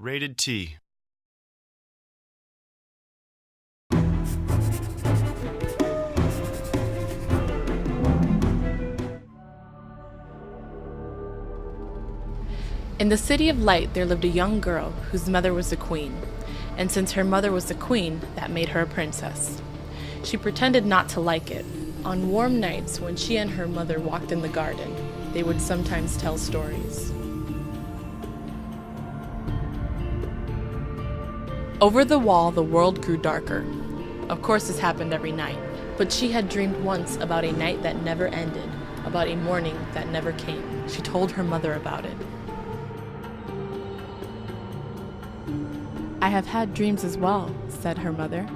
Rated T. In the City of Light, there lived a young girl whose mother was a queen, and since her mother was a queen, that made her a princess. She pretended not to like it. On warm nights, when she and her mother walked in the garden, they would sometimes tell stories. Over the wall, the world grew darker. Of course, this happened every night, but she had dreamed once about a night that never ended, about a morning that never came. She told her mother about it. "I have had dreams as well," said her mother.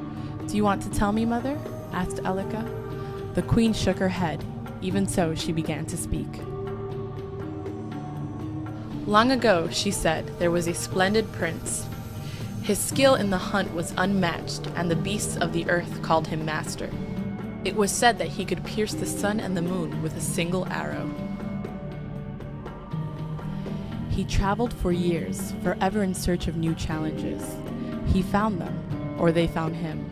"Do you want to tell me, mother?" asked Elika. The queen shook her head. Even so, she began to speak. "Long ago," she said, "there was a splendid prince. His skill in the hunt was unmatched, and the beasts of the earth called him master. It was said that he could pierce the sun and the moon with a single arrow. He traveled for years, forever in search of new challenges. He found them, or they found him.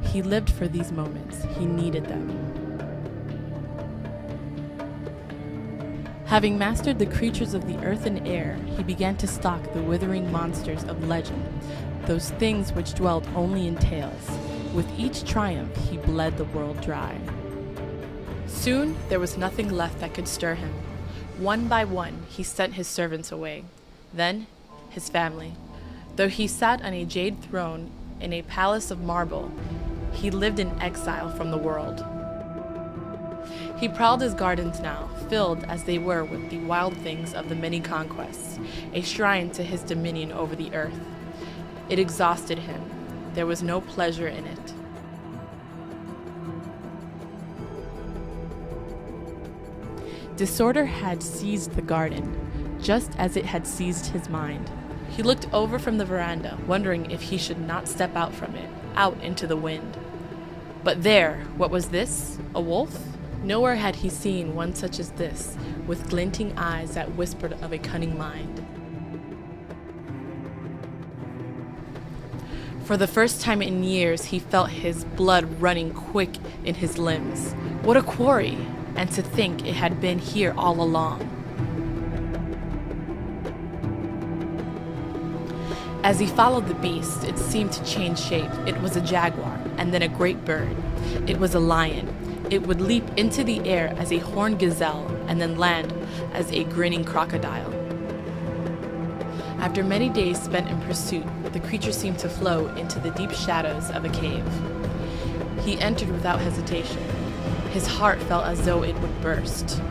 He lived for these moments. He needed them. Having mastered the creatures of the earth and air, he began to stalk the withering monsters of legend, those things which dwelled only in tales. With each triumph, he bled the world dry. Soon, there was nothing left that could stir him. One by one, he sent his servants away. Then, his family. Though he sat on a jade throne in a palace of marble, he lived in exile from the world. He prowled his gardens now, filled as they were with the wild things of the many conquests, a shrine to his dominion over the earth. It exhausted him. There was no pleasure in it. Disorder had seized the garden, just as it had seized his mind. He looked over from the veranda, wondering if he should not step out from it, out into the wind. But there, what was this? A wolf? Nowhere had he seen one such as this, with glinting eyes that whispered of a cunning mind. For the first time in years, he felt his blood running quick in his limbs. What a quarry! And to think it had been here all along. As he followed the beast, it seemed to change shape. It was a jaguar, and then a great bird. It was a lion. It would leap into the air as a horned gazelle, and then land as a grinning crocodile. After many days spent in pursuit, the creature seemed to flow into the deep shadows of a cave. He entered without hesitation. His heart felt as though it would burst.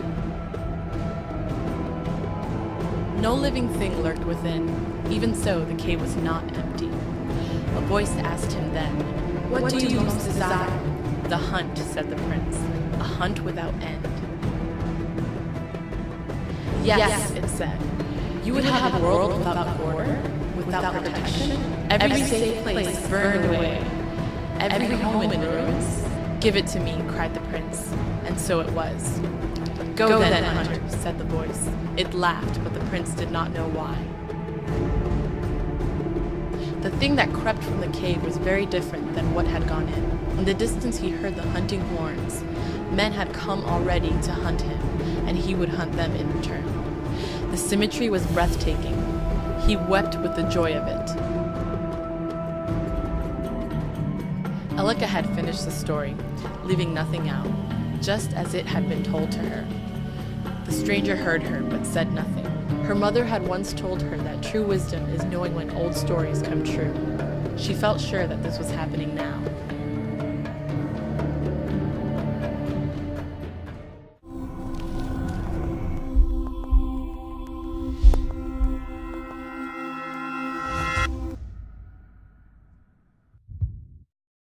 No living thing lurked within. Even so, the cave was not empty. A voice asked him then, "What do you most desire?" "The hunt," said the prince, "a hunt without end." Yes, it said. You would have a world without border, without protection, every safe place burned away, every home in ruins. "Give it to me," cried the prince, and so it was. Go then, hunter," said the voice. It laughed, but the prince did not know why. The thing that crept from the cave was very different than what had gone in. In the distance he heard the hunting horns. Men had come already to hunt him, and he would hunt them in return. The symmetry was breathtaking. He wept with the joy of it. Elika had finished the story, leaving nothing out, just as it had been told to her. The stranger heard her, but said nothing. Her mother had once told her that true wisdom is knowing when old stories come true. She felt sure that this was happening now.